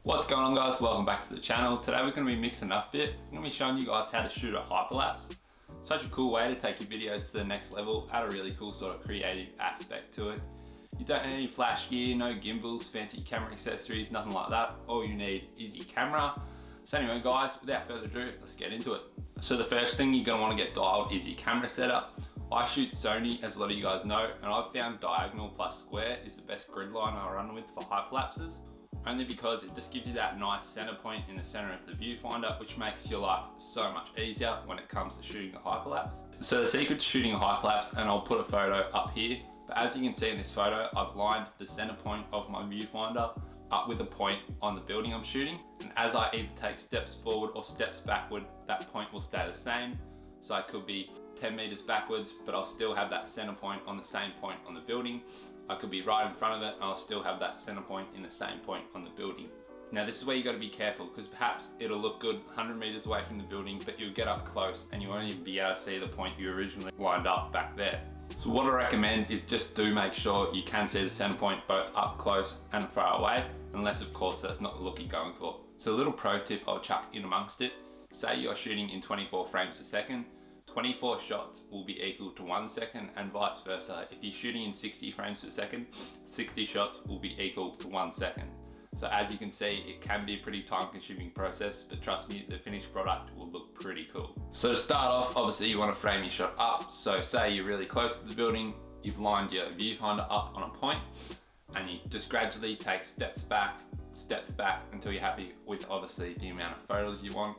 What's going on, guys? Welcome back to the channel. Today we're going to be mixing up a bit. I'm going to be showing you guys how to shoot a hyperlapse. Such a cool way to take your videos to the next level, add a really cool sort of creative aspect to it. You don't need any flash gear, no gimbals, fancy camera accessories, nothing like that. All you need is your camera. So anyway guys, without further ado, let's get into it. So the first thing you're going to want to get dialed is your camera setup. I shoot Sony, as a lot of you guys know, and I've found diagonal plus square is the best grid line I run with for hyperlapses. Only because it just gives you that nice center point in the center of the viewfinder, which makes your life so much easier when it comes to shooting a hyperlapse. So the secret to shooting a hyperlapse, and I'll put a photo up here, but as you can see in this photo, I've lined the center point of my viewfinder up with a point on the building I'm shooting. And as I either take steps forward or steps backward, that point will stay the same. So I could be 10 meters backwards, but I'll still have that center point on the same point on the building. I could be right in front of it and I'll still have that center point in the same point on the building. Now this is where you got to be careful, because perhaps it'll look good 100 meters away from the building, but you'll get up close and you won't even be able to see the point you originally lined up back there. So what I recommend is just do make sure you can see the center point both up close and far away, unless of course that's not the look you're going for. So a little pro tip I'll chuck in amongst it. Say you're shooting in 24 frames a second. 24 shots will be equal to 1 second, and vice versa. If you're shooting in 60 frames per second, 60 shots will be equal to 1 second. So as you can see, it can be a pretty time consuming process, but trust me, the finished product will look pretty cool. So to start off, obviously you want to frame your shot up. So say you're really close to the building, you've lined your viewfinder up on a point, and you just gradually take steps back until you're happy with obviously the amount of photos you want.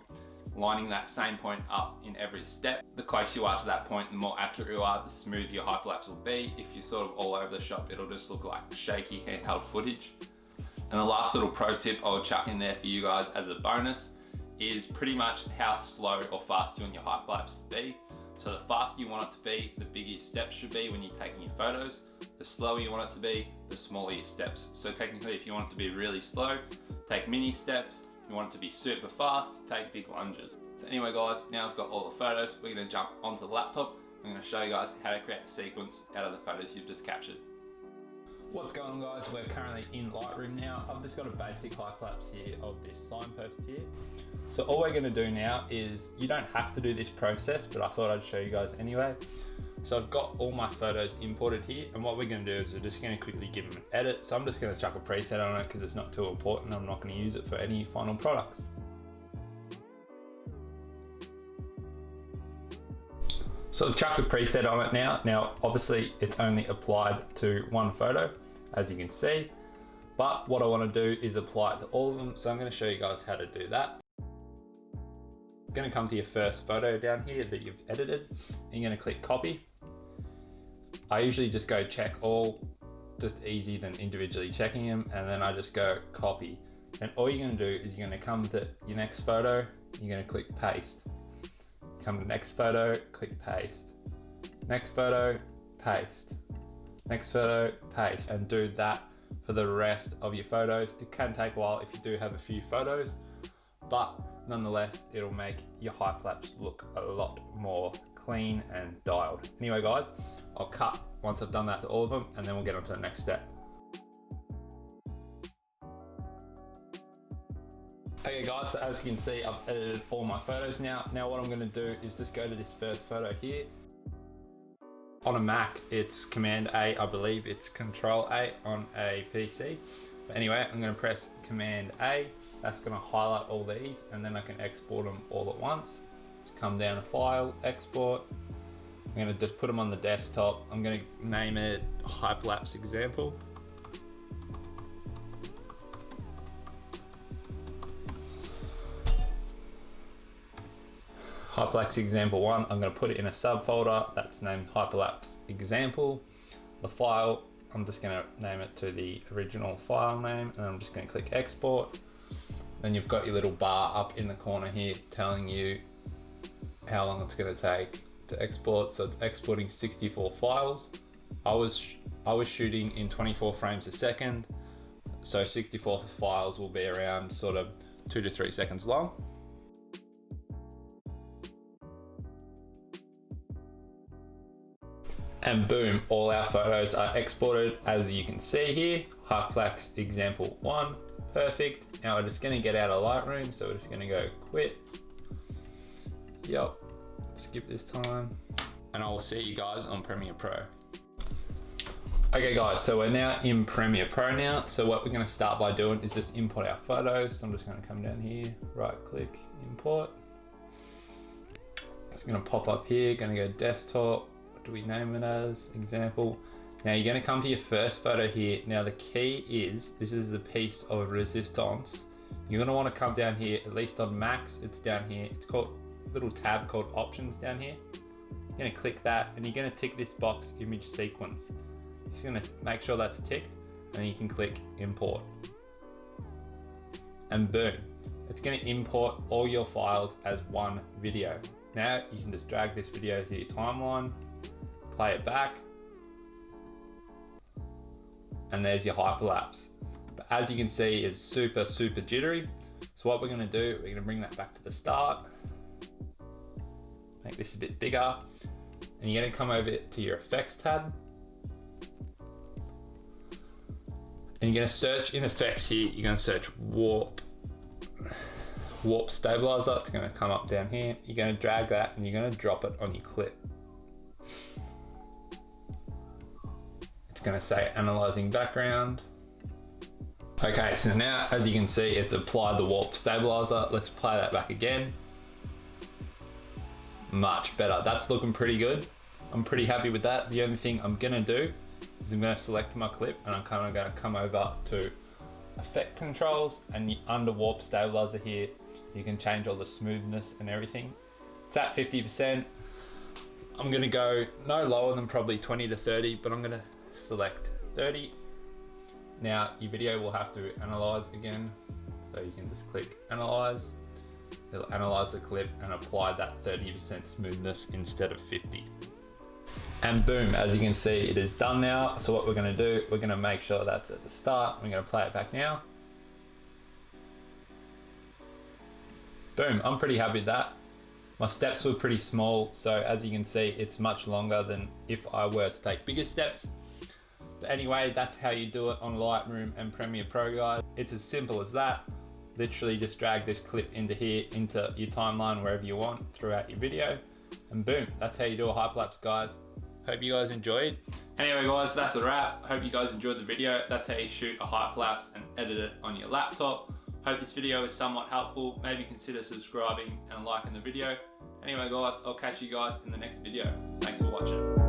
Lining that same point up in every step. The closer you are to that point, the more accurate you are, the smoother your hyperlapse will be. If you're sort of all over the shop, it'll just look like shaky handheld footage. And the last little pro tip I'll chuck in there for you guys as a bonus is pretty much how slow or fast you want your hyperlapse to be. So the faster you want it to be, the bigger your steps should be when you're taking your photos. The slower you want it to be, the smaller your steps. So technically, if you want it to be really slow, take mini steps. If you want it to be super fast, take big lunges. So anyway guys, now I've got all the photos, we're going to jump onto the laptop. I'm going to show you guys how to create a sequence out of the photos you've just captured. What's going on guys, we're currently in Lightroom now. I've just got a basic hyperlapse here of this signpost here. So all we're going to do now is, you don't have to do this process, but I thought I'd show you guys anyway. So I've got all my photos imported here, and what we're going to do is we're just going to quickly give them an edit. So I'm just going to chuck a preset on it because it's not too important. I'm not going to use it for any final products. So I've chucked a preset on it now. Now obviously it's only applied to one photo, as you can see, but what I want to do is apply it to all of them. So I'm going to show you guys how to do that. You're going to come to your first photo down here that you've edited, and you're going to click copy. I usually just go check all, just easy than individually checking them, and then I just go copy. And all you're going to do is you're going to come to your next photo, you're going to click paste. Come to next photo, click paste. Next photo, paste. Next photo, paste. And do that for the rest of your photos. It can take a while if you do have a few photos, but nonetheless, it'll make your hyperlapse look a lot more clean and dialed. Anyway guys, I'll cut once I've done that to all of them, and then we'll get on to the next step. Okay guys, so as you can see, I've edited all my photos now. Now what I'm going to do is just go to this first photo here. On a Mac, it's Command A, I believe it's Control A on a PC. But anyway, I'm going to press Command A. That's going to highlight all these, and then I can export them all at once. Just come down to File, Export. I'm going to just put them on the desktop. I'm going to name it Hyperlapse Example. Hyperlapse Example 1, I'm going to put it in a subfolder that's named Hyperlapse Example. The file, I'm just going to name it to the original file name, and I'm just going to click Export. Then you've got your little bar up in the corner here telling you how long it's going to take to export. So it's exporting 64 files. I was shooting in 24 frames a second, so 64 files will be around sort of 2 to 3 seconds long. And boom, all our photos are exported, as you can see here. Hyper-lapse example 1, perfect. Now we're just gonna get out of Lightroom, so we're just gonna go quit. Yep, skip this time. And I will see you guys on Premiere Pro. Okay guys, so we're now in Premiere Pro now. So what we're gonna start by doing is just import our photos. So I'm just gonna come down here, right click, import. It's gonna pop up here, gonna go desktop. What do we name it as? Example. Now you're gonna come to your first photo here. Now the key is, this is the piece of resistance. You're gonna wanna come down here, at least on max, it's down here. It's called, little tab called options down here. You're gonna click that and you're gonna tick this box, image sequence. You're just gonna make sure that's ticked and then you can click import. And boom, it's gonna import all your files as one video. Now you can just drag this video to your timeline, play it back, and there's your hyperlapse. But as you can see, it's super jittery. So what we're gonna do, we're gonna bring that back to the start, make this a bit bigger, and you're gonna come over to your effects tab, and you're gonna search in effects here, you're gonna search warp stabiliser. It's gonna come up down here. You're gonna drag that and you're gonna drop it on your clip. It's gonna say analyzing background. Okay, so now as you can see, it's applied the warp stabiliser. Let's play that back again. Much better. That's looking pretty good. I'm pretty happy with that. The only thing I'm gonna do is I'm gonna select my clip and I'm kind of gonna come over to effect controls, and under warp stabilizer here, you can change all the smoothness and everything. It's at 50%. I'm gonna go no lower than probably 20 to 30, but I'm gonna select 30. Now your video will have to analyze again. So you can just click analyze. It'll analyze the clip and apply that 30% smoothness instead of 50. And boom, as you can see, it is done now. So what we're gonna do, we're gonna make sure that's at the start. We're gonna play it back now. Boom, I'm pretty happy with that. My steps were pretty small, so as you can see, it's much longer than if I were to take bigger steps. But anyway, that's how you do it on Lightroom and Premiere Pro, guys. It's as simple as that. Literally just drag this clip into here, into your timeline, wherever you want throughout your video. And boom, that's how you do a hyperlapse, guys. Hope you guys enjoyed. Anyway guys, that's a wrap. Hope you guys enjoyed the video. That's how you shoot a hyperlapse and edit it on your laptop. Hope this video is somewhat helpful. Maybe consider subscribing and liking the video. Anyway guys, I'll catch you guys in the next video. Thanks for watching.